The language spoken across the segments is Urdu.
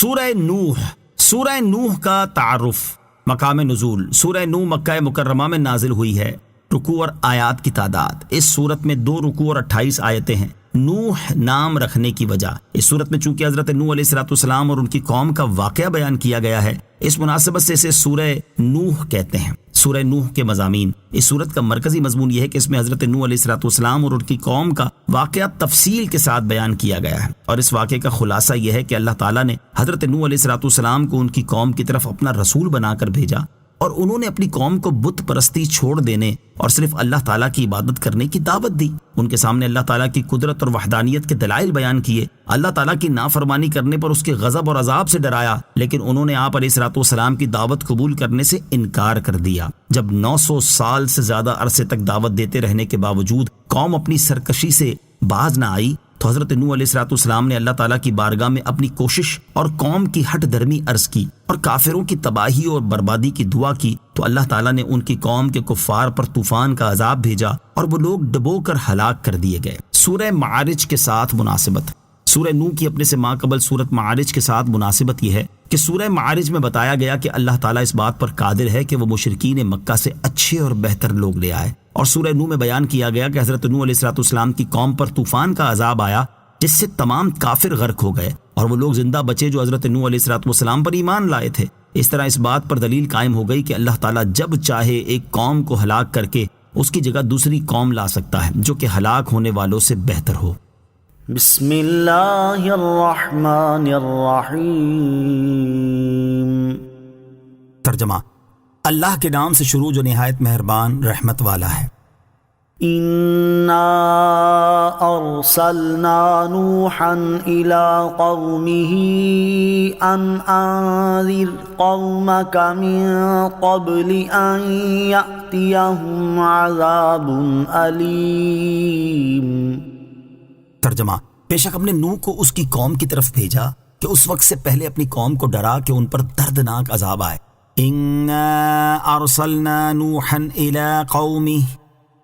سورہ نوح کا تعارف، مقام نزول۔ سورہ نوح مکہ مکرمہ میں نازل ہوئی ہے۔ رکوع اور آیات کی تعداد، اس صورت میں 2 رکوع اور 28 آیتیں ہیں۔ نوح نام رکھنے کی وجہ، اس صورت میں چونکہ حضرت نوح علیہ السلام اور ان کی قوم کا واقعہ بیان کیا گیا ہے، اس مناسبت سے اسے سورہ نوح کہتے ہیں۔ سورہ نوح کے مضامین، اس صورت کا مرکزی مضمون یہ ہے کہ اس میں حضرت نوح علیہ السلام اور ان کی قوم کا واقعہ تفصیل کے ساتھ بیان کیا گیا ہے، اور اس واقعے کا خلاصہ یہ ہے کہ اللہ تعالیٰ نے حضرت نوح علیہ السلام کو ان کی قوم کی طرف اپنا رسول بنا کر بھیجا، اور انہوں نے اپنی قوم کو بت پرستی چھوڑ دینے اور صرف اللہ تعالیٰ کی عبادت کرنے کی دعوت دی۔ ان کے سامنے اللہ تعالیٰ کی قدرت اور وحدانیت کے دلائل بیان کیے، اللہ تعالیٰ کی نافرمانی کرنے پر اس کے غضب اور عذاب سے ڈرایا، لیکن انہوں نے آپ علیہ السلام کی دعوت قبول کرنے سے انکار کر دیا۔ جب 900 سال سے زیادہ عرصے تک دعوت دیتے رہنے کے باوجود قوم اپنی سرکشی سے باز نہ آئی، تو حضرت نوح علیہ السلام نے اللہ تعالیٰ کی بارگاہ میں اپنی کوشش اور قوم کی ہٹ درمی عرض کی اور کافروں کی تباہی اور بربادی کی دعا کی، تو اللہ تعالیٰ نے ان کی قوم کے کفار پر طوفان کا عذاب بھیجا اور وہ لوگ ڈبو کر ہلاک کر دیے گئے۔ سورہ معارج کے ساتھ مناسبت، سورہ نوح کی اپنے سے ماقبل سورت معارج کے ساتھ مناسبت یہ ہے کہ سورہ معارج میں بتایا گیا کہ اللہ تعالیٰ اس بات پر قادر ہے کہ وہ مشرکین مکہ سے اچھے اور بہتر لوگ لے آئے، اور سورہ نوح میں بیان کیا گیا کہ حضرت نوح علیہ السلام کی قوم پر طوفان کا عذاب آیا جس سے تمام کافر غرق ہو گئے اور وہ لوگ زندہ بچے جو حضرت نوح علیہ السلام پر ایمان لائے تھے۔ اس طرح اس بات پر دلیل قائم ہو گئی کہ اللہ تعالیٰ جب چاہے ایک قوم کو ہلاک کر کے اس کی جگہ دوسری قوم لا سکتا ہے جو کہ ہلاک ہونے والوں سے بہتر ہو۔ بسم اللہ الرحمن الرحیم۔ ترجمہ، اللہ کے نام سے شروع جو نہایت مہربان رحمت والا ہے۔ اِنَّا أَرْسَلْنَا نُوحًا إِلَىٰ قَوْمِهِ أَنْ أَنذِرْ قَوْمَكَ مِن قَبْلِ أَن يَأْتِيَهُمْ عَذَابٌ أَلِيمٌ۔ ترجمہ، بے شک ہم نے نوح کو اس کی قوم کی طرف بھیجا کہ اس وقت سے پہلے اپنی قوم کو ڈرا کہ ان پر دردناک عذاب آئے۔ اِنَّا أَرْسَلْنَا نُوحًا إِلَىٰ قَوْمِهِ،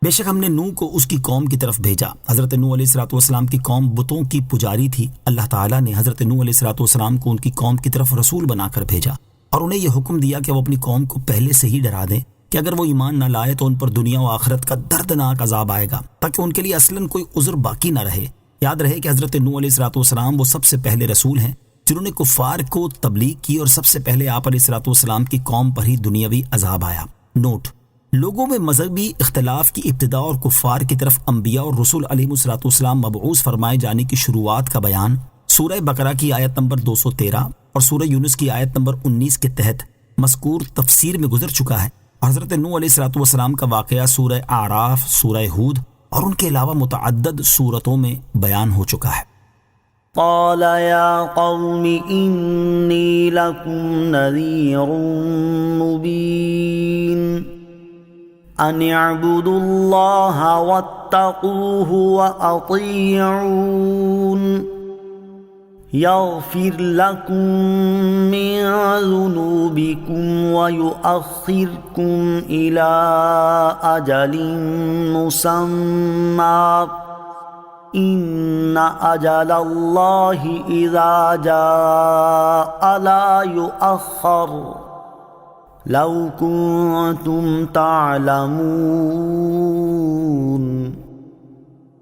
بے شک ہم نے نوح کو اس کی قوم کی طرف بھیجا۔ حضرت نوح علیہ السلام کی قوم بتوں کی پجاری تھی۔ اللہ تعالیٰ نے حضرت نوح علیہ السلام کو ان کی قوم کی طرف رسول بنا کر بھیجا اور انہیں یہ حکم دیا کہ وہ اپنی قوم کو پہلے سے ہی ڈرا دیں کہ اگر وہ ایمان نہ لائے تو ان پر دنیا و آخرت کا دردناک عذاب آئے گا، تاکہ ان کے لیے اصلاً کوئی عذر باقی نہ رہے۔ یاد رہے کہ حضرت نوح علیہ السلام وہ سب سے پہلے رسول ہیں جنہوں نے کفار کو تبلیغ کی، اور سب سے پہلے آپ علیہ السلام کی قوم پر ہی دنیاوی عذاب آیا۔ نوٹ: لوگوں میں مذہبی اختلاف کی ابتدا اور کفار کی طرف انبیاء اور رسول علیہ السلام مبعوث فرمائے جانے کی شروعات کا بیان سورہ بقرہ کی آیت نمبر 213 اور سورہ یونس کی آیت نمبر 19 کے تحت مذکور تفسیر میں گزر چکا ہے۔ حضرت نوح علیہ السلام کا واقعہ سورہ اعراف، سورہ ہود اور ان کے علاوہ متعدد سورتوں میں بیان ہو چکا ہے۔ قال یا قوم انی لکم نذیر مبین ان اعبدوا اللہ واتقوہ واطیعون یغفر لکم من ذنوبکم ویؤخرکم الی اجل مسمی ان اجل اللہ اذا جاء لا یؤخر لو کنتم تعلمون۔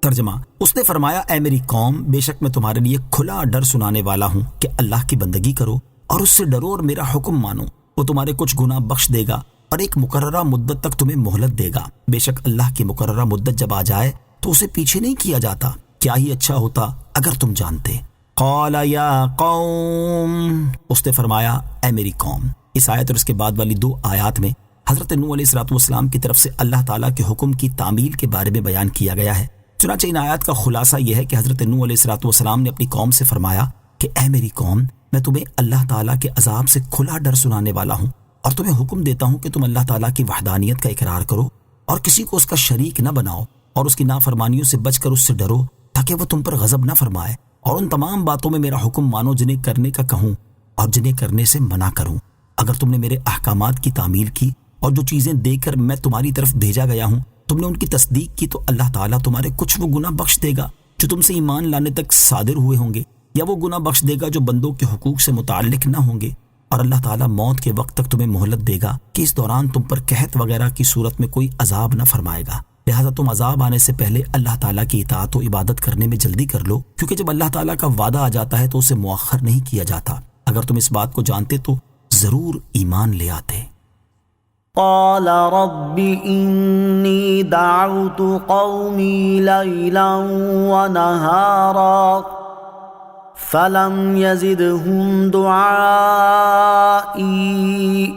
ترجمہ، اس نے فرمایا، اے میری قوم، بے شک میں تمہارے لیے کھلا ڈر سنانے والا ہوں کہ اللہ کی بندگی کرو اور اس سے ڈرو اور میرا حکم مانو۔ وہ تمہارے کچھ گناہ بخش دے گا اور ایک مقررہ مدت تک تمہیں مہلت دے گا۔ بے شک اللہ کی مقررہ مدت جب آ جائے تو اسے پیچھے نہیں کیا جاتا۔ کیا ہی اچھا ہوتا اگر تم جانتے۔ قال یا قوم، اس نے فرمایا، اے میری قوم۔ اس آیت اور اس کے بعد والی 2 آیات میں حضرت نوح علیہ السلام کی طرف سے اللہ تعالیٰ کے حکم کی تعمیل کے بارے میں بیان کیا گیا ہے۔ چنانچہ ان آیات کا خلاصہ یہ ہے کہ حضرت نوح علیہ السلام نے اپنی قوم سے فرمایا کہ اے میری قوم، میں تمہیں اللہ تعالیٰ کے عذاب سے کھلا ڈر سنانے والا ہوں اور تمہیں حکم دیتا ہوں کہ تم اللہ تعالیٰ کی وحدانیت کا اقرار کرو اور کسی کو اس کا شریک نہ بناؤ اور اس کی نافرمانیوں سے بچ کر اس سے ڈرو تاکہ وہ تم پر غضب نہ فرمائے، اور ان تمام باتوں میں میرا حکم مانو جنہیں کرنے کا کہوں اور جنہیں کرنے سے منع کروں۔ اگر تم نے میرے احکامات کی تعمیل کی اور جو چیزیں دے کر میں تمہاری طرف بھیجا گیا ہوں تم نے ان کی تصدیق کی تو اللہ تعالیٰ تمہارے کچھ وہ گناہ بخش دے گا جو تم سے ایمان لانے تک صادر ہوئے ہوں گے، یا وہ گناہ بخش دے گا جو بندوں کے حقوق سے متعلق نہ ہوں گے، اور اللہ تعالیٰ موت کے وقت تک تمہیں مہلت دے گا کہ اس دوران تم پر قحط وغیرہ کی صورت میں کوئی عذاب نہ فرمائے گا، لہٰذا تم عذاب آنے سے پہلے اللہ تعالیٰ کی اطاعت و عبادت کرنے میں جلدی کر لو، کیونکہ جب اللہ تعالیٰ کا وعدہ آ جاتا ہے تو اسے مؤخر نہیں کیا جاتا۔ اگر تم اس بات کو جانتے تو ضرور ایمان لے آتے۔ قال رب إني دعوت قومي ليلا ونهارا فلم يزدهم دعائي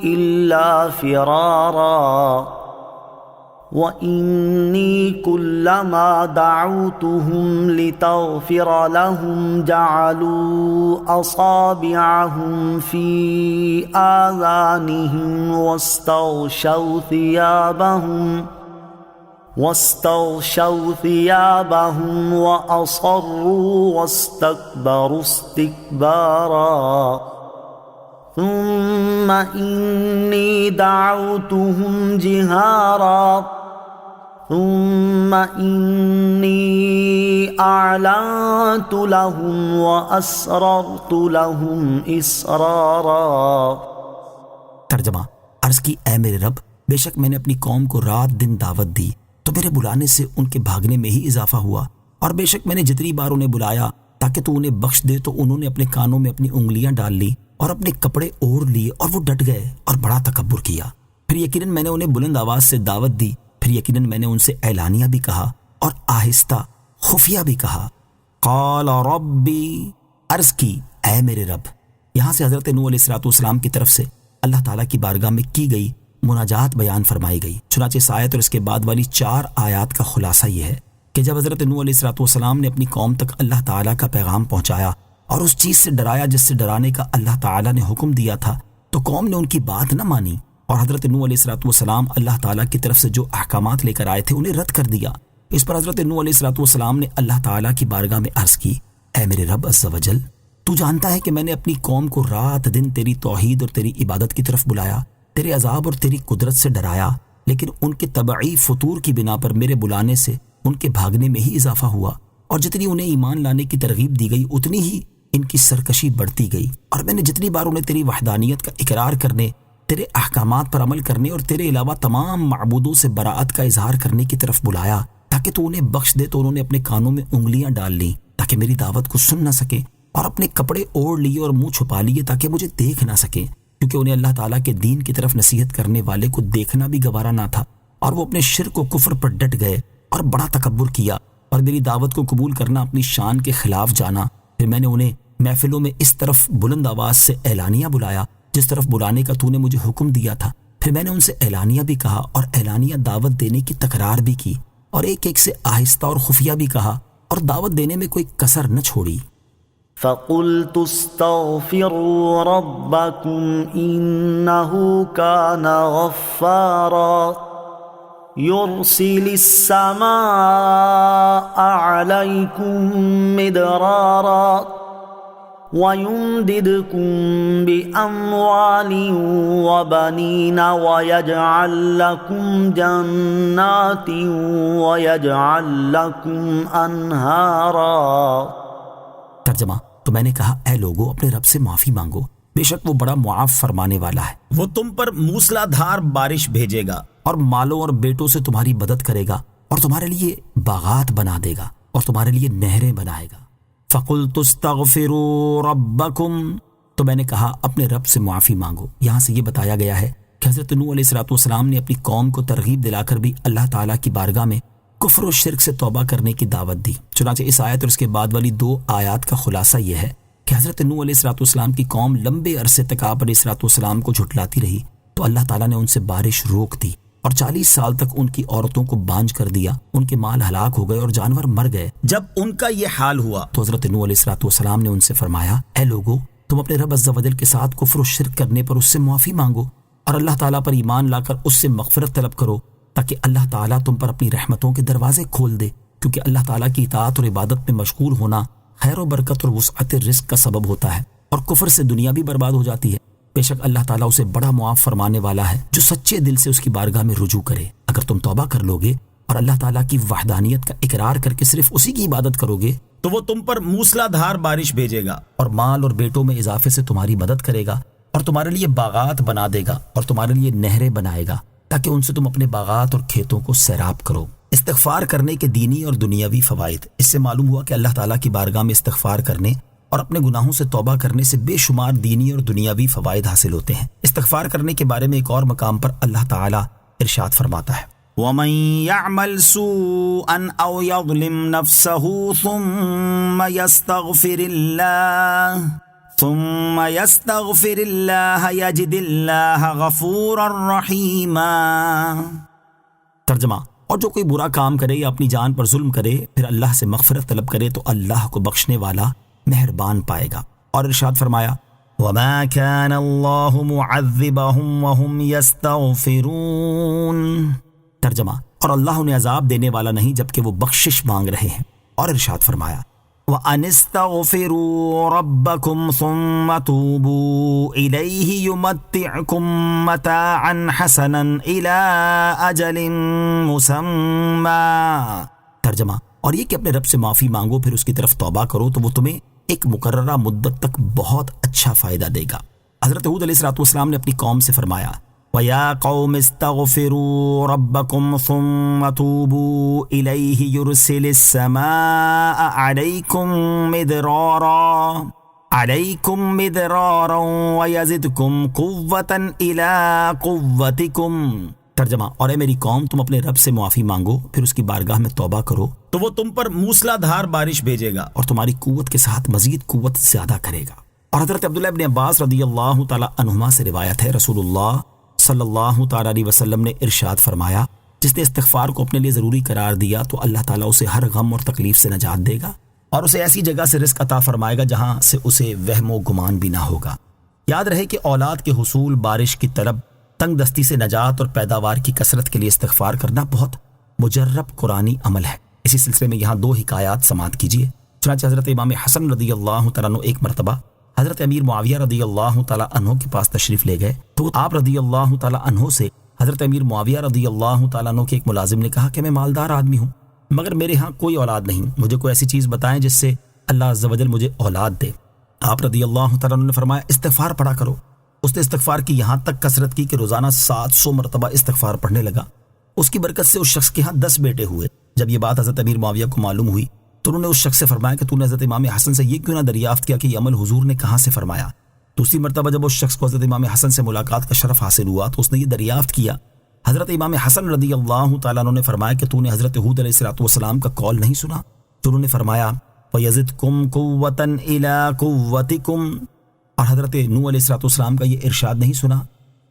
إلا فرارا وإني كلما دعوتهم لتغفر لهم جعلوا أصابعهم في آذانهم واستغشوا ثيابهم وأصروا واستكبروا استكبارا ثم إني دعوتهم جهارا ثم إني أعلنت لهم وأسررت لهم إسرارا۔ ترجمہ، عرض کی اے میرے رب، بے شک میں نے اپنی قوم کو رات دن دعوت دی تو میرے بلانے سے ان کے بھاگنے میں ہی اضافہ ہوا، اور بے شک میں نے جتنی بار انہیں بلایا تاکہ تو انہیں بخش دے تو انہوں نے اپنے کانوں میں اپنی انگلیاں ڈال لی اور اپنے کپڑے اوڑھ لیے اور وہ ڈٹ گئے اور بڑا تکبر کیا۔ پھر یقیناً میں نے انہیں بلند آواز سے دعوت دی، پھر یقیناً میں نے ان سے اعلانیہ بھی کہا اور آہستہ خفیہ بھی کہا۔ قال ربی، عرض کی اے میرے رب، یہاں سے حضرت نوح علیہ السلام کی طرف سے اللہ تعالیٰ کی بارگاہ میں کی گئی مناجات بیان فرمائی گئی۔ چنانچہ اس آیت اور اس کے بعد والی 4 آیات کا خلاصہ یہ ہے کہ جب حضرت نوح علیہ السلام نے اپنی قوم تک اللہ تعالیٰ کا پیغام پہنچایا اور اس چیز سے ڈرایا جس سے ڈرانے کا اللہ تعالیٰ نے حکم دیا تھا، تو قوم نے ان کی بات نہ مانی اور حضرت نوح علیہ السلام اللہ تعالیٰ کی طرف سے جو احکامات لے کر آئے تھے انہیں رد کر دیا۔ اس پر حضرت نوح علیہ السلام نے اللہ تعالیٰ کی بارگاہ میں عرض کی، اے میرے رب عز و جل، تو جانتا ہے کہ میں نے اپنی قوم کو رات دن تیری توحید اور تیری عبادت کی طرف بلایا، تیرے عذاب اور تیری قدرت سے ڈرایا، لیکن ان کے طبعی فطور کی بنا پر میرے بلانے سے ان کے بھاگنے میں ہی اضافہ ہوا، اور جتنی انہیں ایمان لانے کی ترغیب دی گئی اتنی ہی ان کی سرکشی بڑھتی گئی، اور میں نے جتنی بار انہیں تیری وحدانیت کا اقرار کرنے، تیرے احکامات پر عمل کرنے اور تیرے علاوہ تمام معبودوں سے براءت کا اظہار کرنے کی طرف بلایا تاکہ تو انہیں بخش دے، تو انہوں نے اپنے کانوں میں انگلیاں ڈال لیں تاکہ میری دعوت کو سن نہ سکے، اور اپنے کپڑے اوڑھ لیے اور منہ چھپا لیے تاکہ مجھے دیکھ نہ سکیں، کیونکہ انہیں اللہ تعالیٰ کے دین کی طرف نصیحت کرنے والے کو دیکھنا بھی گوارا نہ تھا، اور وہ اپنے شرک و کفر پر ڈٹ گئے اور بڑا تکبر کیا اور میری دعوت کو قبول کرنا اپنی شان کے خلاف جانا۔ پھر میں نے انہیں محفلوں میں اس طرف بلند آواز سے اعلانیہ بلایا جس طرف بلانے کا تو نے مجھے حکم دیا تھا، پھر میں نے ان سے اعلانیہ بھی کہا اور اعلانیہ دعوت دینے کی تکرار بھی کی، اور ایک ایک سے آہستہ اور خفیہ بھی کہا، اور دعوت دینے میں کوئی کسر نہ چھوڑی۔ فَقُلْتُ اسْتَغْفِرُوا رَبَّكُمْ إِنَّهُ كَانَ غَفَّارًا يُرْسِلِ السَّمَاءَ عَلَيْكُمْ مِدْرَارًا وَيُمْدِدْكُمْ بِأَمْوَالٍ وَبَنِينَ وَيَجْعَلْ لَكُمْ جَنَّاتٍ وَيَجْعَلْ لَكُمْ أَنْهَارًا۔ ترجمہ، تو میں نے کہا اے لوگو اپنے رب سے معافی مانگو، بے شک وہ بڑا معاف فرمانے والا ہے، وہ تم پر موسلا دھار بارش بھیجے گا اور مالوں اور بیٹوں سے تمہاری مدد کرے گا اور تمہارے لیے باغات بنا دے گا اور تمہارے لیے نہریں بنائے گا۔ فَقُلْتُ اسْتَغْفِرُوا رَبَّكُمْ، تو میں نے کہا اپنے رب سے معافی مانگو۔ یہاں سے یہ بتایا گیا ہے کہ حضرت نوح علیہ السلام نے اپنی قوم کو ترغیب دلا کر بھی اللہ تعالیٰ کی بارگاہ میں کفر و شرک سے توبہ کرنے کی دعوت دی۔ چنانچہ اس آیت اور اس کے بعد والی 2 آیات کا خلاصہ یہ ہے کہ حضرت نوح علیہ السلام کی قوم لمبے عرصے تک آپ علیہ السلام کو جھٹلاتی رہی تو اللہ تعالیٰ نے ان سے بارش روک دی اور 40 سال تک ان کی عورتوں کو بانجھ کر دیا، ان کے مال ہلاک ہو گئے اور جانور مر گئے۔ جب ان کا یہ حال ہوا تو حضرت نوح علیہ السلام نے ان سے فرمایا، اے لوگو تم اپنے رب عز و جل کے ساتھ کفر و شرک کرنے پر اس سے معافی مانگو اور اللہ تعالیٰ پر ایمان لا کر اس سے مغفرت طلب کرو تاکہ اللہ تعالیٰ تم پر اپنی رحمتوں کے دروازے کھول دے، کیونکہ اللہ تعالیٰ کی اطاعت اور عبادت میں مشغول ہونا خیر و برکت اور وسعت رزق کا سبب ہوتا ہے، اور کفر سے دنیا بھی برباد ہو جاتی ہے۔ بے شک اللہ تعالیٰ اسے بڑا معاف فرمانے والا ہے جو سچے دل سے اس کی بارگاہ میں رجوع کرے۔ اگر تم توبہ کر لوگے اور اللہ تعالیٰ کی وحدانیت کا اقرار کر کے صرف اسی کی عبادت کرو گے تو وہ تم پر موسلا دھار بارش بھیجے گا اور مال اور بیٹوں میں اضافے سے تمہاری مدد کرے گا اور تمہارے لیے باغات بنا دے گا اور تمہارے لیے نہریں بنائے گا تاکہ ان سے تم اپنے باغات اور کھیتوں کو سیراب کرو۔ استغفار کرنے کے دینی اور دنیاوی فوائد۔ اس سے معلوم ہوا کہ اللہ تعالیٰ کی بارگاہ میں استغفار کرنے اور اپنے گناہوں سے توبہ کرنے سے بے شمار دینی اور دنیاوی فوائد حاصل ہوتے ہیں۔ استغفار کرنے کے بارے میں ایک اور مقام پر اللہ تعالیٰ ارشاد فرماتا ہے، وَمَن يَعْمَلْ سُوءًا أَوْ يَظْلِمْ نَفْسَهُ ثُمَّ يَسْتَغْفِرِ اللَّهَ يَجِدِ اللَّهَ غَفُورًا رَحِيمًا۔ ترجمہ، اور جو کوئی برا کام کرے یا اپنی جان پر ظلم کرے پھر اللہ سے مغفرت طلب کرے تو اللہ کو بخشنے والا مہربان پائے گا۔ اور ارشاد فرمایا، وَمَا كَانَ اللَّهُ مُعَذِّبَهُمْ وَهُمْ يَسْتَغْفِرُونَ۔ ترجمہ، اور اللہ انہیں عذاب دینے والا نہیں جبکہ وہ بخشش مانگ رہے ہیں۔ اور ارشاد فرمایا، وَأَنِ اسْتَغْفِرُوا رَبَّكُمْ ثُمَّ تُوبُوا إِلَيْهِ يُمَتِّعْكُمْ مَتَاعًا حَسَنًا إِلَىٰ أَجَلٍ مُّسَمًّى۔ ترجمہ، اور یہ کہ اپنے رب سے معافی مانگو پھر اس کی طرف توبہ کرو تو وہ تمہیں ایک مقررہ مدت تک بہت اچھا فائدہ دے گا۔ حضرت ہود علیہ السلام نے اپنی قوم سے فرمایا، وَيَا قَوْمِ اسْتَغْفِرُوا رَبَّكُمْ ثُمَّ تُوبُوا إِلَيْهِ يُرْسِلِ السَّمَاءَ عَلَيْكُمْ مِدْرَارًا وَيَزِدْكُمْ قُوَّةً إِلَىٰ قُوَّتِكُمْ۔ ترجمہ، اور اے میری قوم تم اپنے رب سے معافی مانگو پھر اس کی بارگاہ میں توبہ کرو تو وہ تم پر موسلا دھار بارش بھیجے گا اور تمہاری قوت کے ساتھ مزید قوت زیادہ کرے گا۔ اور حضرت عبداللہ ابن عباس رضی اللہ تعالی عنہما سے روایت ہے، رسول اللہ صلی اللہ تعالی علیہ وسلم نے ارشاد فرمایا، جس نے استغفار کو اپنے لیے ضروری قرار دیا تو اللہ تعالیٰ اسے ہر غم اور تکلیف سے نجات دے گا اور اسے ایسی جگہ سے رزق عطا فرمائے گا جہاں سے اسے وہم و گمان بھی نہ ہوگا۔ یاد رہے کہ اولاد کے حصول، بارش کی طلب، تنگ دستی سے نجات اور پیداوار کی کثرت کے لیے استغفار کرنا بہت مجرب قرآنی عمل ہے۔ اسی سلسلے میں یہاں دو حکایات سماعت کیجیے۔ چنانچہ حضرت امام حسن رضی اللہ تعالیٰ عنہ ایک مرتبہ حضرت امیر معاویہ رضی اللہ تعالیٰ عنہ کے پاس تشریف لے گئے تو آپ رضی اللہ تعالیٰ عنہ سے حضرت امیر معاویہ رضی اللہ تعالیٰ عنہ کے ایک ملازم نے کہا کہ میں مالدار آدمی ہوں مگر میرے ہاں کوئی اولاد نہیں، مجھے کوئی ایسی چیز بتائیں جس سے اللہ عز و جل مجھے اولاد دے۔ آپ رضی اللہ تعالیٰ عنہ نے فرمایا، استغفار پڑھا کرو۔ اس نے استغفار کی یہاں تک کثرت کی کہ روزانہ 700 مرتبہ استغفار پڑھنے لگا۔ اس کی برکت سے اس شخص کے ہاں 10 بیٹے ہوئے۔ جب یہ بات حضرت امیر معاویہ کو معلوم ہوئی تو انہوں نے اس شخص سے فرمایا کہ تو نے حضرت امام حسن سے یہ کیوں نہ دریافت کیا کہ یہ عمل حضور نے کہاں سے فرمایا؟ دوسری مرتبہ جب اس شخص کو حضرت امام حسن سے ملاقات کا شرف حاصل ہوا تو اس نے یہ دریافت کیا۔ حضرت امام حسن رضی اللہ تعالیٰ عنہ نے فرمایا کہ تو نے حضرت ہود علیہ السلام کا قول نہیں سنا تو انہوں نے فرمایا، وَيَزِدْكُمْ قُوَّةً إِلَىٰ قُوَّتِكُمْ، اور حضرت نوح علیہ السلام کا یہ ارشاد نہیں سنا،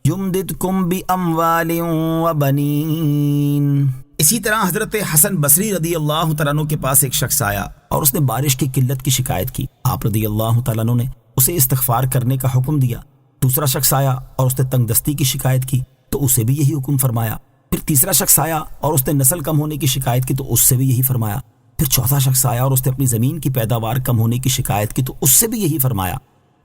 يُمْدِدْكُمْ بِأَمْوَالٍ وَبَنِينَ۔ اسی طرح حضرت حسن بصری رضی اللہ تعالیٰ عنہ کے پاس ایک شخص آیا اور اس نے بارش کی قلت کی شکایت کی۔ آپ رضی اللہ تعالیٰ عنہ نے اسے استغفار کرنے کا حکم دیا۔ دوسرا شخص آیا اور اس نے تنگ دستی کی شکایت کی تو اسے بھی یہی حکم فرمایا۔ پھر تیسرا شخص آیا اور اس نے نسل کم ہونے کی شکایت کی تو اس سے بھی یہی فرمایا۔ پھر چوتھا شخص آیا اور اس نے اپنی زمین کی پیداوار کم ہونے کی شکایت کی تو اس سے بھی یہی فرمایا۔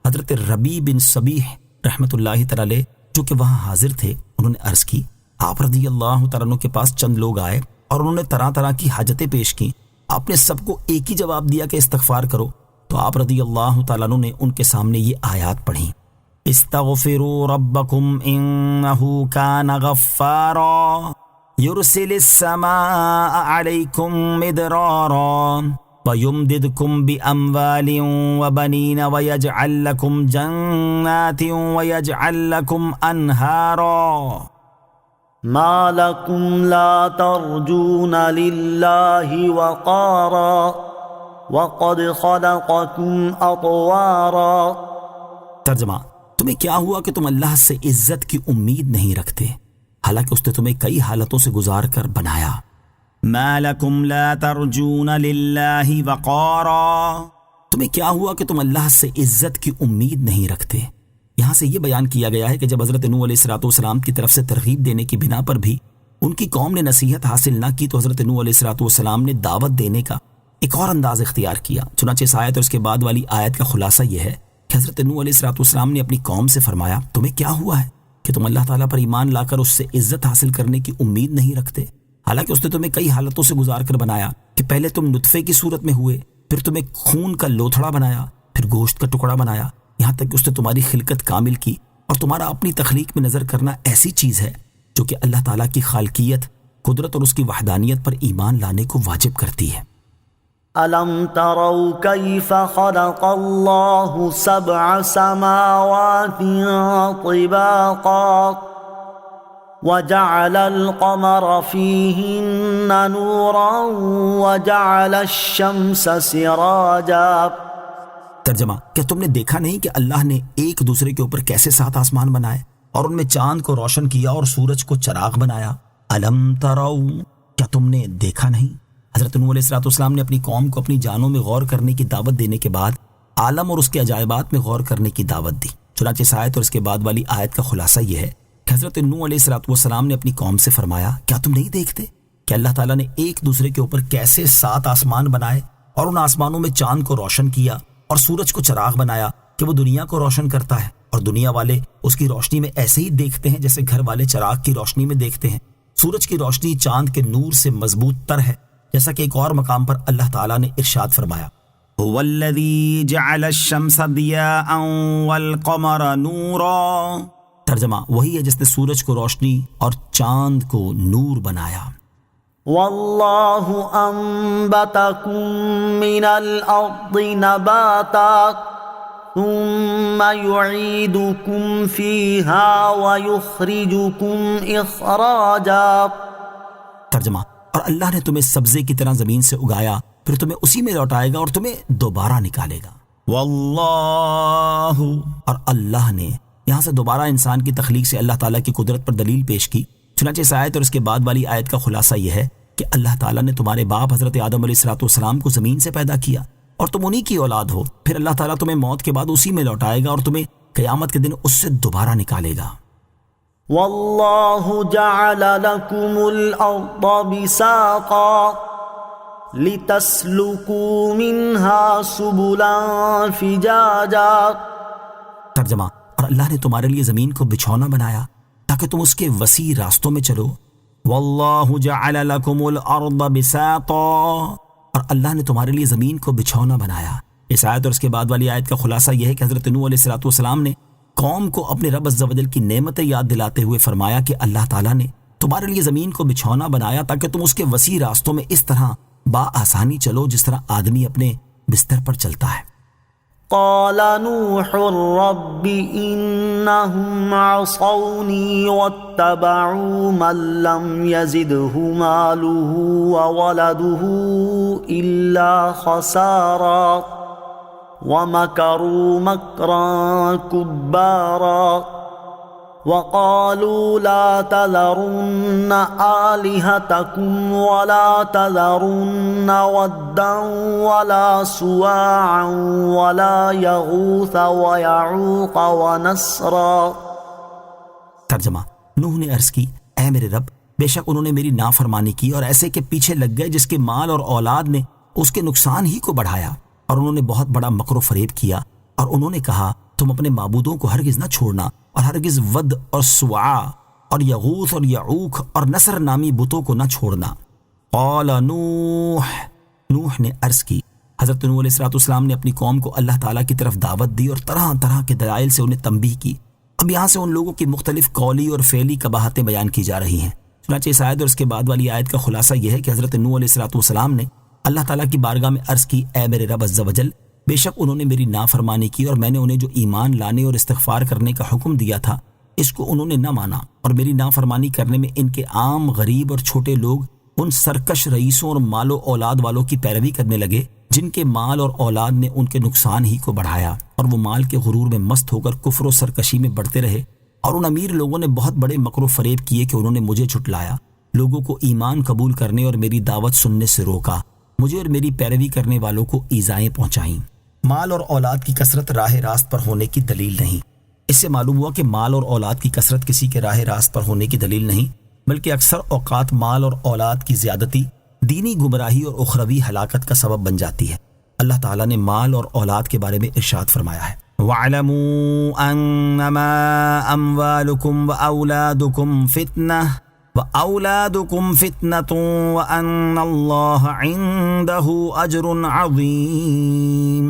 حضرت ربیع بن صبیح رحمۃ اللہ تعالی جو کہ وہاں حاضر تھے، انہوں نے عرض کی، آپ رضی اللہ تعالیٰ عنہ کے پاس چند لوگ آئے اور انہوں نے طرح طرح کی حاجتیں پیش کی۔ آپ نے سب کو ایک ہی جواب دیا کہ استغفار کرو، تو آپ رضی اللہ تعالیٰ عنہ نے ان کے سامنے یہ آیات پڑھیں، استغفروا ربکم انہ کان غفارا یرسل السماء علیکم مدرارا وَيُمْدِدْكُمْ بِأَمْوَالٍ وَبَنِينَ وَيَجْعَلْ لَكُمْ جَنَّاتٍ وَيَجْعَلْ لَكُمْ أَنْهَارًا۔ مَا لَكُمْ لَا تَرْجُونَ لِلَّهِ وَقَارًا وَقَدْ خَلَقَكُمْ أَطْوَارًا۔ ترجمہ، تمہیں کیا ہوا کہ تم اللہ سے عزت کی امید نہیں رکھتے حالانکہ اس نے تمہیں کئی حالتوں سے گزار کر بنایا۔ ما لکم لا ترجون للہ وقارا، تمہیں کیا ہوا کہ تم اللہ سے عزت کی امید نہیں رکھتے۔ یہاں سے یہ بیان کیا گیا ہے کہ جب حضرت نوح علیہ السلام کی طرف سے ترغیب دینے کی بنا پر بھی ان کی قوم نے نصیحت حاصل نہ کی تو حضرت نوح علیہ السلام نے دعوت دینے کا ایک اور انداز اختیار کیا۔ چنانچہ اس آیت اور اس کے بعد والی آیت کا خلاصہ یہ ہے کہ حضرت نوح علیہ السلام نے اپنی قوم سے فرمایا، تمہیں کیا ہوا ہے کہ تم اللہ تعالیٰ پر ایمان لا کر اس سے عزت حاصل کرنے کی امید نہیں رکھتے، حالانکہ اس نے تمہیں کئی حالتوں سے گزار کر بنایا کہ پہلے تم نطفے کی صورت میں ہوئے، پھر تمہیں خون کا لوتھڑا بنایا، پھر گوشت کا ٹکڑا بنایا، یہاں تک کہ اس نے تمہاری خلقت کامل کی، اور تمہارا اپنی تخلیق میں نظر کرنا ایسی چیز ہے جو کہ اللہ تعالیٰ کی خالقیت، قدرت اور اس کی وحدانیت پر ایمان لانے کو واجب کرتی ہے۔ أَلَمْ تَرَوْا كَيْفَ خَلَقَ اللَّهُ سَبْعَ سَمَاوَاتٍ طِبَاقًا وَجَعَلَ الْقَمَرَ فِيهِنَّ نُورًا وَجَعَلَ الشَّمْسَ سِرَاجًا۔ ترجمہ، کیا تم نے دیکھا نہیں کہ اللہ نے ایک دوسرے کے اوپر کیسے 7 آسمان بنائے اور ان میں چاند کو روشن کیا اور سورج کو چراغ بنایا؟ الم ترو، کیا تم نے دیکھا نہیں؟ حضرت نوح علیہ السلام نے اپنی قوم کو اپنی جانوں میں غور کرنے کی دعوت دینے کے بعد عالم اور اس کے عجائبات میں غور کرنے کی دعوت دی۔ چنانچہ اس آیت اور اس کے بعد والی آیت کا خلاصہ یہ ہے کہ حضرت نوح علیہ السلام نے اپنی قوم سے فرمایا، کیا تم نہیں دیکھتے کہ اللہ تعالیٰ نے ایک دوسرے کے اوپر کیسے 7 آسمان بنائے اور ان آسمانوں میں چاند کو روشن کیا اور سورج کو چراغ بنایا کہ وہ دنیا کو روشن کرتا ہے، اور دنیا والے اس کی روشنی میں ایسے ہی دیکھتے ہیں جیسے گھر والے چراغ کی روشنی میں دیکھتے ہیں۔ سورج کی روشنی چاند کے نور سے مضبوط تر ہے، جیسا کہ ایک اور مقام پر اللہ تعالیٰ نے ارشاد فرمایا، هو الذی جعل الشمس ضیاء والقمر نورا۔ ترجمہ، وہی ہے جس نے سورج کو روشنی اور چاند کو نور بنایا۔ واللہ انبتکم من الارض نباتا ثم یعیدکم فیہا ویخرجکم اخراجا۔ ترجمہ، اور اللہ نے تمہیں سبزے کی طرح زمین سے اگایا، پھر تمہیں اسی میں لوٹائے گا اور تمہیں دوبارہ نکالے گا۔ واللہ، اور اللہ نے، یہاں سے دوبارہ انسان کی تخلیق سے اللہ تعالیٰ کی قدرت پر دلیل پیش کی۔ چنانچہ اس آیت اور اس کے بعد والی آیت کا خلاصہ یہ ہے کہ اللہ تعالیٰ نے تمہارے باپ حضرت آدم علیہ السلام کو زمین سے پیدا کیا اور تم انہی کی اولاد ہو، پھر اللہ تعالیٰ تمہیں موت کے بعد اسی میں لوٹائے گا اور تمہیں قیامت کے دن اس سے دوبارہ نکالے گا۔ واللہ جعل لکم الارض بساطا لتسلکوا منہا سبلا فجاجا۔ ترجمہ، اور اللہ نے تمہارے لیے زمین کو بچھونا بنایا تاکہ تم اس کے وسیع راستوں میں چلو۔ واللہ جعل لکم الارض بساطا، اور اللہ نے تمہارے لیے زمین کو بچھونا بنایا۔ اس آیت اور اس کے بعد والی آیت کا خلاصہ یہ ہے کہ حضرت نوح علیہ السلام نے قوم کو اپنے رب عز و جل کی نعمتیں یاد دلاتے ہوئے فرمایا کہ اللہ تعالیٰ نے تمہارے لیے زمین کو بچھونا بنایا تاکہ تم اس کے وسیع راستوں میں اس طرح بآسانی چلو جس طرح آدمی اپنے بستر پر چلتا ہے۔ قال نوح رب انہم عصونی واتبعوا من لم یزدہ مالہ وولدہ الا خسارا ومکروا مکرا کبارا وقالوا لا تذرن آلهتكم ولا تذرن ودا ولا سواعا ولا يغوث ويعوق ونسرا۔ ترجمہ، نوح نے عرض کی، اے میرے رب، بے شک انہوں نے میری نافرمانی کی اور ایسے کے پیچھے لگ گئے جس کے مال اور اولاد نے اس کے نقصان ہی کو بڑھایا، اور انہوں نے بہت بڑا مکر و فریب کیا، اور انہوں نے کہا تم اپنے معبودوں کو ہرگز نہ چھوڑنا اور ہرگز ود اور سواع اور یغوث اور یعوق اور نصر نامی بتوں کو نہ چھوڑنا۔ قال نوح نے عرض کی، حضرت نوح علیہ السلام نے اپنی قوم کو اللہ تعالیٰ کی طرف دعوت دی اور طرح طرح کے دلائل سے انہیں تنبیہ کی۔ اب یہاں سے ان لوگوں کی مختلف قولی اور فعلی قباحتیں بیان کی جا رہی ہیں۔ چنانچہ اس آیت اور اس کے بعد والی آیت کا خلاصہ یہ ہے کہ حضرت نوح علیہ السلام نے اللہ تعالیٰ کی بارگاہ میں عرض کی، اے میرے رب عز و جل، بے شک انہوں نے میری نافرمانی کی اور میں نے انہیں جو ایمان لانے اور استغفار کرنے کا حکم دیا تھا اس کو انہوں نے نہ مانا، اور میری نافرمانی کرنے میں ان کے عام غریب اور چھوٹے لوگ ان سرکش رئیسوں اور مال و اولاد والوں کی پیروی کرنے لگے جن کے مال اور اولاد نے ان کے نقصان ہی کو بڑھایا، اور وہ مال کے غرور میں مست ہو کر کفر و سرکشی میں بڑھتے رہے، اور ان امیر لوگوں نے بہت بڑے مکر و فریب کیے کہ انہوں نے مجھے جھٹلایا، لوگوں کو ایمان قبول کرنے اور میری دعوت سننے سے روکا، مجھے اور میری پیروی کرنے والوں کو ایذائیں پہنچائیں۔ مال اور اولاد کی کثرت راہ راست پر ہونے کی دلیل نہیں۔ اس سے معلوم ہوا کہ مال اور اولاد کی کثرت کسی کے راہ راست پر ہونے کی دلیل نہیں، بلکہ اکثر اوقات مال اور اولاد کی زیادتی دینی گمراہی اور اخروی ہلاکت کا سبب بن جاتی ہے۔ اللہ تعالیٰ نے مال اور اولاد کے بارے میں ارشاد فرمایا ہے، وَاعْلَمُوا أَنَّمَا أَمْوَالُكُمْ وَأَوْلَادُكُمْ فِتْنَةٌ وَأَوْلَادُكُمْ فِتْنَةٌ وَأَنَّ اللَّهَ عِندَهُ أَجْرٌ عَظِيمٌ۔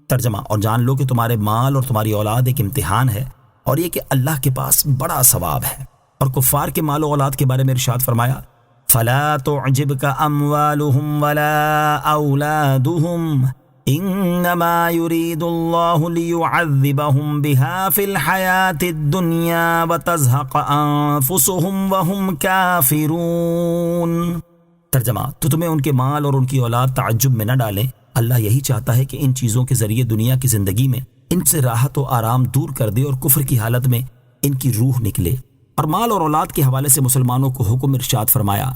ترجمہ، اور جان لو کہ تمہارے مال اور تمہاری اولاد ایک امتحان ہے، اور یہ کہ اللہ کے پاس بڑا ثواب ہے۔ اور کفار کے مال و اولاد کے بارے میں ارشاد فرمایا، فَلَا تُعْجِبْكَ أَمْوَالُهُمْ وَلَا أَوْلَادُهُمْ إِنَّمَا يُرِيدُ اللَّهُ لِيُعَذِّبَهُمْ بِهَا فِي الْحَيَاةِ الدُّنْيَا وَتَزْهَقَ أَنفُسُهُمْ وَهُمْ كَافِرُونَ۔ ترجمہ، تو تمہیں ان کے مال اور ان کی اولاد تعجب میں نہ ڈالیں، اللہ یہی چاہتا ہے کہ ان چیزوں کے ذریعے دنیا کی زندگی میں ان سے راحت و آرام دور کر دے اور کفر کی حالت میں ان کی روح نکلے۔ اور مال اور اولاد کے حوالے سے مسلمانوں کو حکم ارشاد فرمایا،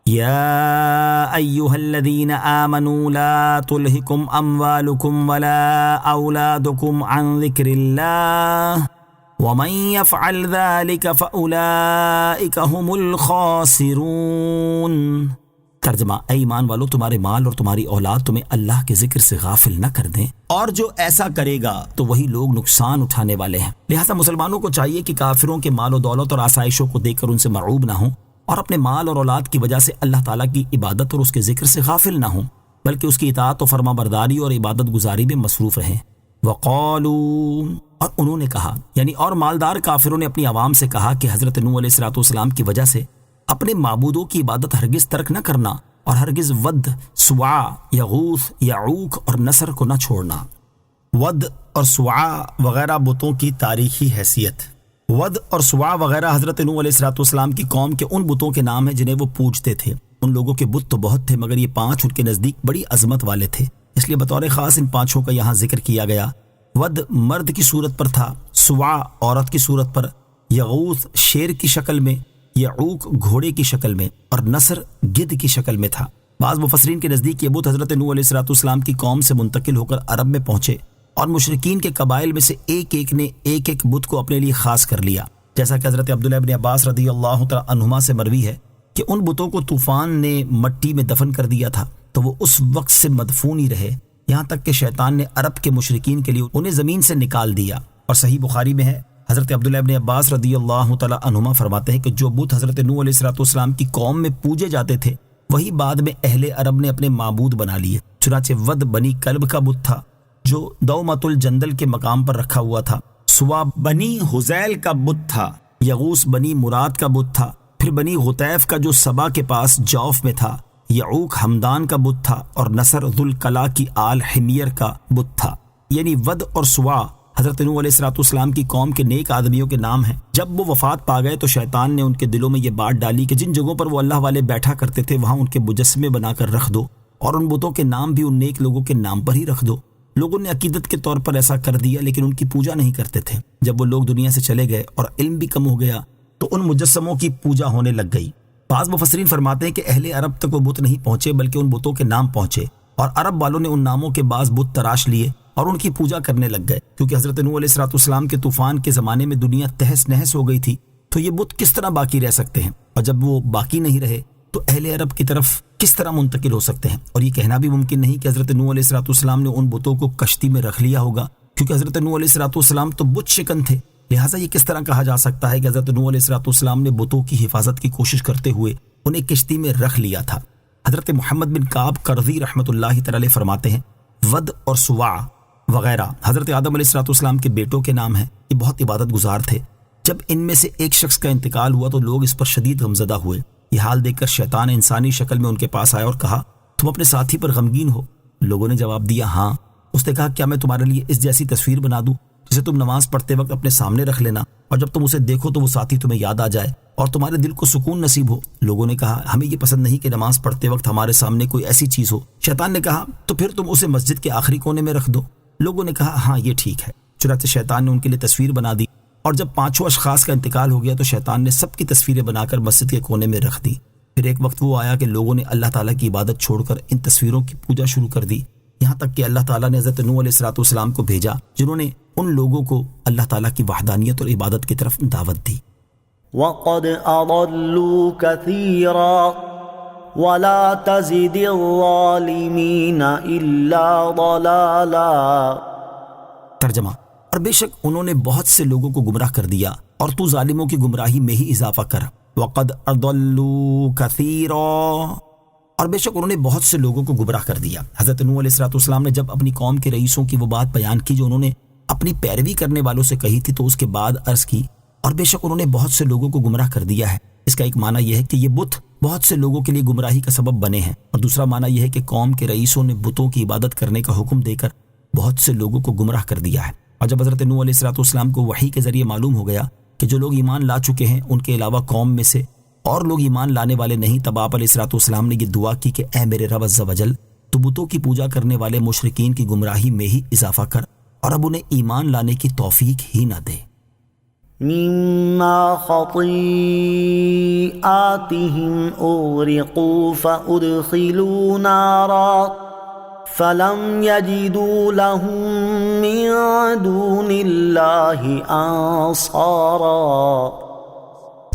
یا ایھا الذین آمنوا لا تلہکم اموالکم ولا اولادکم عن ذکر اللہ ومن یفعل ذلک فاولئک هم الخاسرون۔ ترجمہ، اے ایمان والو، تمہارے مال اور تمہاری اولاد تمہیں اللہ کے ذکر سے غافل نہ کر دیں، اور جو ایسا کرے گا تو وہی لوگ نقصان اٹھانے والے ہیں۔ لہٰذا مسلمانوں کو چاہیے کہ کافروں کے مال و دولت اور آسائشوں کو دیکھ کر ان سے مرعوب نہ ہوں، اور اپنے مال اور اولاد کی وجہ سے اللہ تعالیٰ کی عبادت اور اس کے ذکر سے غافل نہ ہوں، بلکہ اس کی اطاعت و فرما برداری اور عبادت گزاری میں مصروف رہیں۔ وقالوا، اور انہوں نے کہا، یعنی اور مالدار کافروں نے اپنی عوام سے کہا کہ حضرت نوح علیہ السلام کی وجہ سے اپنے معبودوں کی عبادت ہرگز ترک نہ کرنا، اور ہرگز ود، سواع، یغوث، یعوق اور نصر کو نہ چھوڑنا۔ ود اور سواع وغیرہ بتوں کی تاریخی حیثیت۔ ود اور سواع وغیرہ حضرت نوح علیہ السلام کی قوم کے ان بتوں کے نام ہیں جنہیں وہ پوجتے تھے۔ ان لوگوں کے بت تو بہت تھے، مگر یہ 5 ان کے نزدیک بڑی عظمت والے تھے، اس لیے بطور خاص ان 5 کا یہاں ذکر کیا گیا۔ ود مرد کی صورت پر تھا، سواع عورت کی صورت پر، یغوث شیر کی شکل میں، یعوق گھوڑے کی شکل میں، اور نصر گدھ کی شکل میں تھا۔ بعض مفسرین کے نزدیک یہ بت حضرت نوح علیہ السلام کی قوم سے منتقل ہو کر عرب میں پہنچے، اور مشرکین کے قبائل میں سے ایک ایک نے ایک ایک بت کو اپنے لیے خاص کر لیا، جیسا کہ حضرت عبداللہ ابن عباس رضی اللہ تعالی عنہما سے مروی ہے کہ ان بتوں کو طوفان نے مٹی میں دفن کر دیا تھا، تو وہ اس وقت سے مدفون ہی رہے، یہاں تک کہ شیطان نے عرب کے مشرکین کے لیے انہیں زمین سے نکال دیا۔ اور صحیح بخاری میں ہے، حضرت عبداللہ ابن عباس رضی اللہ تعالی عنہما فرماتے ہیں کہ جو بت حضرت نوح علیہ السلام کی قوم میں پوجے جاتے تھے وہی بعد میں اہل عرب نے اپنے معبود بنا لیے۔ چنانچہ ود بنی کلب کا بت تھا جو دومت الجندل کے مقام پر رکھا ہوا تھا، سوا بنی حزیل کا بت تھا، یغوث بنی مراد کا بت تھا، پھر بنی غطیف کا جو سبا کے پاس جوف میں تھا، یعوق ہمدان کا بت تھا، اور نصر ذوالکلا کی آل حمیر کا بت تھا۔ یعنی ود اور سوا حضرت نوح علیہ السلام کی قوم کے نیک آدمیوں کے نام ہیں۔ جب وہ وفات پا گئے تو شیطان نے ان کے دلوں میں یہ بات ڈالی کہ جن جگہوں پر وہ اللہ والے بیٹھا کرتے تھے وہاں ان کے مجسمے بنا کر رکھ دو، اور ان بتوں کے نام بھی ان نیک لوگوں کے نام پر ہی رکھ دو۔ لوگوں نے عقیدت کے طور پر ایسا کر دیا، لیکن ان کی پوجا نہیں کرتے تھے۔ جب وہ لوگ دنیا سے چلے گئے اور علم بھی کم ہو گیا تو ان مجسموں کی پوجا ہونے لگ گئی۔ بعض مفسرین فرماتے ہیں کہ اہل عرب تک وہ بت نہیں پہنچے بلکہ ان بتوں کے نام پہنچے، اور عرب والوں نے ان ناموں کے بعض بت تراش لیے اور ان کی پوجا کرنے لگ گئے، کیونکہ حضرت نوح علیہ السلام کے طوفان کے زمانے میں دنیا تہس نہس ہو گئی تھی، تو یہ بت کس طرح باقی رہ سکتے ہیں، اور جب وہ باقی نہیں رہے تو اہل عرب کی طرف کس طرح منتقل ہو سکتے ہیں۔ اور یہ کہنا بھی ممکن نہیں کہ حضرت نوح علیہ السلام نے ان بتوں کو کشتی میں رکھ لیا ہوگا، کیونکہ حضرت نوح علیہ السلام تو بت شکن تھے، لہٰذا یہ کس طرح کہا جا سکتا ہے کہ حضرت نوح علیہ السلام نے بتوں کی حفاظت کی کوشش کرتے ہوئے انہیں کشتی میں رکھ لیا تھا۔ حضرت محمد بن کعب قرظی رحمۃ اللہ تعالی فرماتے ہیں، ود اور سواع وغیرہ حضرت آدم علیہ السلام کے بیٹوں کے نام ہیں، یہ بہت عبادت گزار تھے۔ جب ان میں سے ایک شخص کا انتقال ہوا تو لوگ اس پر شدید غمزدہ ہوئے۔ یہ حال دیکھ کر شیطان انسانی شکل میں ان کے پاس آیا اور کہا، تم اپنے ساتھی پر غمگین ہو؟ لوگوں نے جواب دیا، ہاں۔ اس نے کہا، کیا میں تمہارے لیے اس جیسی تصویر بنا دوں جسے تم نماز پڑھتے وقت اپنے سامنے رکھ لینا، اور جب تم اسے دیکھو تو وہ ساتھی تمہیں یاد آ جائے اور تمہارے دل کو سکون نصیب ہو؟ لوگوں نے کہا، ہمیں یہ پسند نہیں کہ نماز پڑھتے وقت ہمارے سامنے کوئی ایسی چیز ہو۔ شیطان نے کہا، تو پھر تم اسے مسجد کے آخری کونے میں رکھ دو۔ لوگوں نے کہا، ہاں یہ ٹھیک ہے۔ چنانچہ شیطان نے ان کے لیے تصویر بنا دی، اور جب 5 اشخاص کا انتقال ہو گیا تو شیطان نے سب کی تصویریں بنا کر مسجد کے کونے میں رکھ دی۔ پھر ایک وقت وہ آیا کہ لوگوں نے اللہ تعالیٰ کی عبادت چھوڑ کر ان تصویروں کی پوجا شروع کر دی، یہاں تک کہ اللہ تعالیٰ نے حضرت نوح علیہ السلام کو بھیجا جنہوں نے ان لوگوں کو اللہ تعالیٰ کی وحدانیت اور عبادت کی طرف دعوت دی۔ وَقَدْ أَضَلُّوا كَثِيرًا وَلَا تَزِدِ الظَّالِمِينَ إِلَّا ضَلَالًا۔ ترجمہ، اور بے شک انہوں نے بہت سے لوگوں کو گمراہ کر دیا، اور تو ظالموں کی گمراہی میں ہی اضافہ کر۔ وقد اضلوا کثیرا، اور بے شک انہوں نے بہت سے لوگوں کو گمراہ کر دیا۔ حضرت نوح علیہ السلام نے جب اپنی قوم کے رئیسوں کی وہ بات بیان کی جو انہوں نے اپنی پیروی کرنے والوں سے کہی تھی، تو اس کے بعد عرض کی اور بے شک انہوں نے بہت سے لوگوں کو گمراہ کر دیا ہے۔ اس کا ایک معنی یہ ہے کہ یہ بت بہت سے لوگوں کے لیے گمراہی کا سبب بنے ہیں، اور دوسرا معنی یہ ہے کہ قوم کے رئیسوں نے بتوں کی عبادت کرنے کا حکم دے کر بہت سے لوگوں کو گمراہ کر دیا ہے۔ اور جب حضرت نوح علیہ السلام کو وحی کے ذریعے معلوم ہو گیا کہ جو لوگ ایمان لا چکے ہیں ان کے علاوہ قوم میں سے اور لوگ ایمان لانے والے نہیں، تب آپ علیہ السلام نے یہ دعا کی کہ اے میرے رب عز و جل، تو بتوں کی پوجا کرنے والے مشرکین کی گمراہی میں ہی اضافہ کر اور اب انہیں ایمان لانے کی توفیق ہی نہ دے۔ مما خطیئاتهم اغرقوا فادخلوا نارا فلم يجدوا لهم من دون الله انصارا۔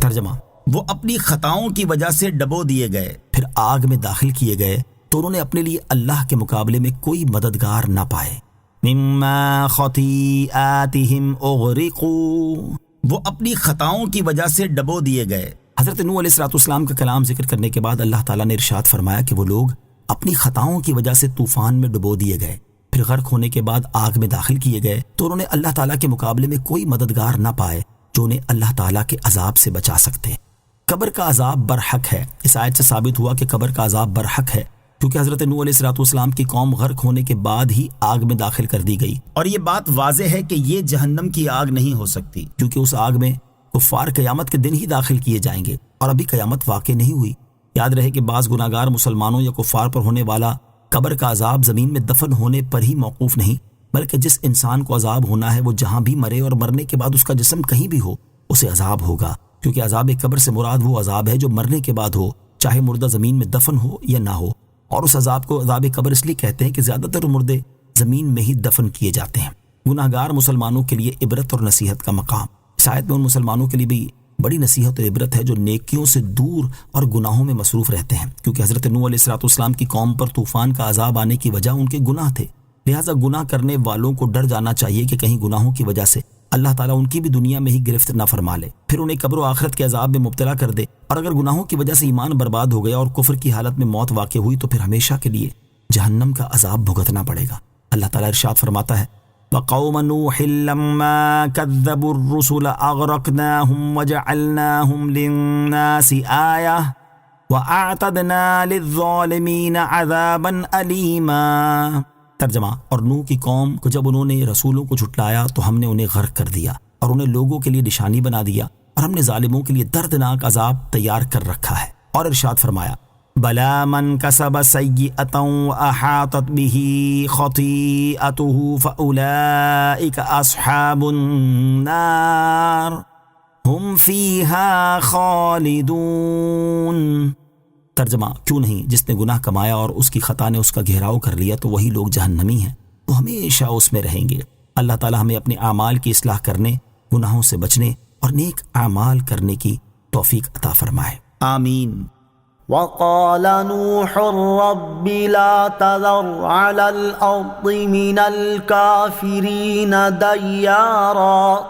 ترجمہ، وہ اپنی خطاؤں کی وجہ سے ڈبو دیے گئے، پھر آگ میں داخل کیے گئے تو انہوں نے اپنے لیے اللہ کے مقابلے میں کوئی مددگار نہ پائے۔ مما خطیئاتهم اغرقوا، وہ اپنی خطاؤں کی وجہ سے ڈبو دیے گئے۔ حضرت نوح علیہ السلام کا کلام ذکر کرنے کے بعد اللہ تعالیٰ نے ارشاد فرمایا کہ وہ لوگ اپنی خطاؤں کی وجہ سے طوفان میں ڈبو دیے گئے، پھر غرق ہونے کے بعد آگ میں داخل کیے گئے تو انہوں نے اللہ تعالیٰ کے مقابلے میں کوئی مددگار نہ پائے جو انہیں اللہ تعالیٰ کے عذاب سے بچا سکتے۔ قبر کا عذاب برحق ہے۔ اس آیت سے ثابت ہوا کہ قبر کا عذاب برحق ہے، کیونکہ حضرت نوح علیہ السلام کی قوم غرق ہونے کے بعد ہی آگ میں داخل کر دی گئی، اور یہ بات واضح ہے کہ یہ جہنم کی آگ نہیں ہو سکتی، کیونکہ اس آگ میں کفار قیامت کے دن ہی داخل کیے جائیں گے، اور ابھی قیامت واقع نہیں ہوئی۔ یاد رہے کہ بعض گناہگار مسلمانوں یا کفار پر ہونے والا قبر کا عذاب زمین میں دفن ہونے پر ہی موقوف نہیں، بلکہ جس انسان کو عذاب ہونا ہے وہ جہاں بھی مرے اور مرنے کے بعد اس کا جسم کہیں بھی ہو اسے عذاب ہوگا، کیونکہ عذاب قبر سے مراد وہ عذاب ہے جو مرنے کے بعد ہو، چاہے مردہ زمین میں دفن ہو یا نہ ہو۔ اور اس عذاب کو عذاب قبر اس لیے کہتے ہیں کہ زیادہ تر مردے زمین میں ہی دفن کیے جاتے ہیں۔ گناہگار مسلمانوں کے لیے عبرت اور نصیحت کا مقام۔ اس آیت میں ان مسلمانوں کے لیے بھی بڑی نصیحت اور عبرت ہے جو نیکیوں سے دور اور گناہوں میں مصروف رہتے ہیں، کیونکہ حضرت نوح علیہ السلام کی قوم پر طوفان کا عذاب آنے کی وجہ ان کے گناہ تھے، لہٰذا گناہ کرنے والوں کو ڈر جانا چاہیے کہ کہیں گناہوں کی وجہ سے اللہ تعالیٰ ان کی بھی دنیا میں ہی گرفت نہ فرما لے، پھر انہیں قبر و آخرت کے عذاب میں مبتلا کر دے، اور اگر گناہوں کی وجہ سے ایمان برباد ہو گیا اور کفر کی حالت میں موت واقع ہوئی تو پھر ہمیشہ کے لیے جہنم کا عذاب بھگتنا پڑے گا۔ اللہ تعالیٰ ارشاد فرماتا ہے وَقَوْمَ نُوحٍ لَمَّا كَذَّبُوا الرُّسُلَ أَغْرَقْنَاهُمْ وَجَعَلْنَاهُمْ لِلنَّاسِ آيَةً وَأَعْتَدْنَا لِلظَّالِمِينَ عَذَابًا أَلِيمًا۔ ترجمہ، اور نوح کی قوم کو جب انہوں نے رسولوں کو جھٹلایا تو ہم نے انہیں غرق کر دیا اور انہیں لوگوں کے لیے نشانی بنا دیا، اور ہم نے ظالموں کے لیے دردناک عذاب تیار کر رکھا ہے۔ اور ارشاد فرمایا بلا من کسب سیئۃ واحاطت به خطیئته فاولئک اصحاب النار هم فیہا خالدون۔ ترجمہ، کیوں نہیں، جس نے گناہ کمایا اور اس کی خطا نے اس کا گھیراؤ کر لیا تو وہی لوگ جہنمی ہیں، وہ ہمیشہ اس میں رہیں گے۔ اللہ تعالی ہمیں اپنے اعمال کی اصلاح کرنے، گناہوں سے بچنے اور نیک اعمال کرنے کی توفیق عطا فرمائے، آمین۔ وقال نوح رب لا تذر على الأرض من الكافرين ديارا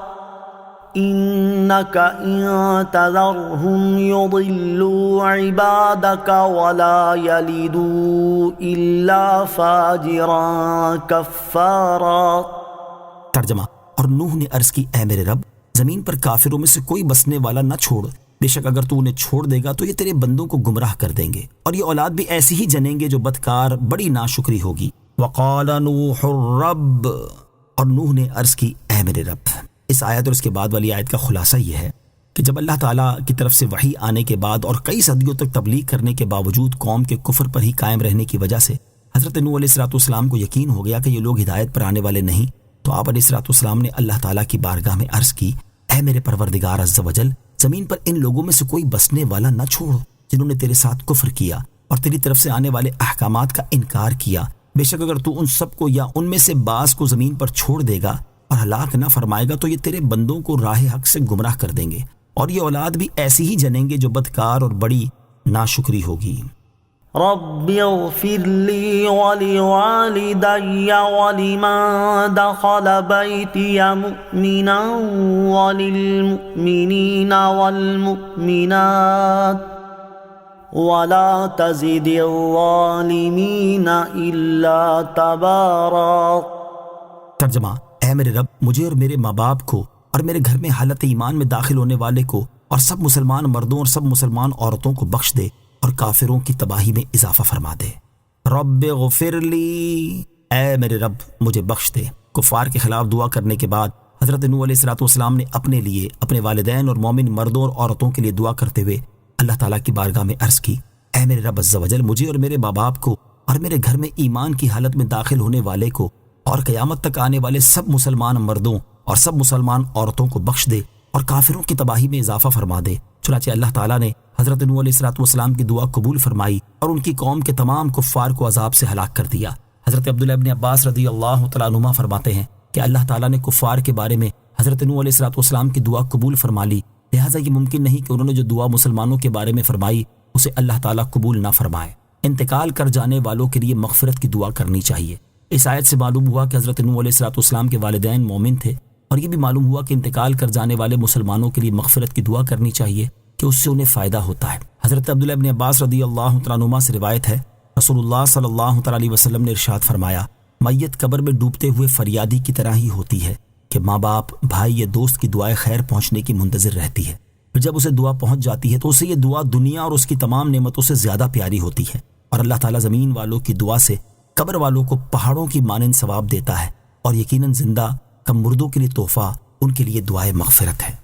إنك إن تذرهم يضلوا عبادك ولا يلدوا إلا فاجرا كفارا۔ ترجمہ، اور نوح نے عرض کی اے میرے رب، زمین پر کافروں میں سے کوئی بسنے والا نہ چھوڑ، بے شک اگر تو انہیں چھوڑ دے گا تو یہ تیرے بندوں کو گمراہ کر دیں گے، اور یہ اولاد بھی ایسی ہی جنیں گے جو بدکار بڑی ناشکری ہوگی۔ وقال نوح الرب، اور نوح نے عرض کی اے میرے رب۔ اس آیت اور اس کے بعد والی آیت کا خلاصہ یہ ہے کہ جب اللہ تعالیٰ کی طرف سے وحی آنے کے بعد اور کئی صدیوں تک تبلیغ کرنے کے باوجود قوم کے کفر پر ہی قائم رہنے کی وجہ سے حضرت نوح علیہ السلام کو یقین ہو گیا کہ یہ لوگ ہدایت پر آنے والے نہیں، تو آپ علیہ السلام نے اللہ تعالیٰ کی بارگاہ میں عرض کی اے میرے پروردگار عز و جل، زمین پر ان لوگوں میں سے کوئی بسنے والا نہ چھوڑ جنہوں نے تیرے ساتھ کفر کیا اور تیری طرف سے آنے والے احکامات کا انکار کیا، بے شک اگر تو ان سب کو یا ان میں سے بعض کو زمین پر چھوڑ دے گا اور ہلاک نہ فرمائے گا تو یہ تیرے بندوں کو راہ حق سے گمراہ کر دیں گے، اور یہ اولاد بھی ایسی ہی جنیں گے جو بدکار اور بڑی ناشکری ہوگی۔ رب اغفر لي ولوالدي ولمن دخل بيتي مؤمنا وللمؤمنين والمؤمنات ولا تزد الظالمين إلا تبارا۔ ترجمہ: اے میرے رب، مجھے اور میرے ماں باپ کو اور میرے گھر میں حالت ایمان میں داخل ہونے والے کو اور سب مسلمان مردوں اور سب مسلمان عورتوں کو بخش دے اور کافروں کی تباہی میں اضافہ فرما دے۔ رب غفر لی، اے میرے رب مجھے بخش دے۔ کفار کے خلاف دعا کرنے کے بعد حضرت نوح علیہ السلام نے اپنے لیے، اپنے والدین اور مومن مردوں اور عورتوں کے لیے دعا کرتے ہوئے اللہ تعالیٰ کی بارگاہ میں عرض کی: اے میرے رب عز و جل، مجھے اور میرے ماں باپ کو اور میرے گھر میں ایمان کی حالت میں داخل ہونے والے کو اور قیامت تک آنے والے سب مسلمان مردوں اور سب مسلمان عورتوں کو بخش دے اور کافروں کی تباہی میں اضافہ فرما دے۔ چنانچہ اللہ تعالیٰ نے حضرت نوح علیہ السلام کی دعا قبول فرمائی اور ان کی قوم کے تمام کفار کو عذاب سے ہلاک کر دیا۔ حضرت عبداللہ ابن عباس رضی اللہ تعالیٰ عنہما فرماتے ہیں کہ اللہ تعالیٰ نے کفار کے بارے میں حضرت نوح علیہ السلام کی دعا قبول فرما لی، لہٰذا یہ ممکن نہیں کہ انہوں نے جو دعا مسلمانوں کے بارے میں فرمائی اسے اللہ تعالیٰ قبول نہ فرمائے۔ انتقال کر جانے والوں کے لیے مغفرت کی دعا کرنی چاہیے۔ اس آیت سے معلوم ہوا کہ حضرت نوح علیہ السلام کے والدین مومن تھے، اور یہ بھی معلوم ہوا کہ انتقال کر جانے والے مسلمانوں کے لیے مغفرت کی دعا کرنی چاہیے کہ اس سے انہیں فائدہ ہوتا ہے۔ حضرت عبداللہ ابن عباس رضی اللہ تعالیٰ عنہما سے روایت ہے، رسول اللہ صلی اللہ تعالیٰ علیہ وسلم نے ارشاد فرمایا، میت قبر میں ڈوبتے ہوئے فریادی کی طرح ہی ہوتی ہے کہ ماں باپ، بھائی یا دوست کی دعائے خیر پہنچنے کی منتظر رہتی ہے، پھر جب اسے دعا پہنچ جاتی ہے تو اسے یہ دعا دنیا اور اس کی تمام نعمتوں سے زیادہ پیاری ہوتی ہے، اور اللہ تعالیٰ زمین والوں کی دعا سے قبر والوں کو پہاڑوں کی مانند ثواب دیتا ہے، اور یقیناً زندہ کم مردوں کے لیے تحفہ ان کے لیے دعائے مغفرت ہے۔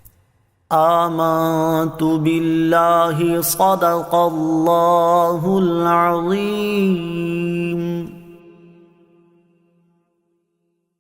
آمنت باللہ صدق اللہ العظیم۔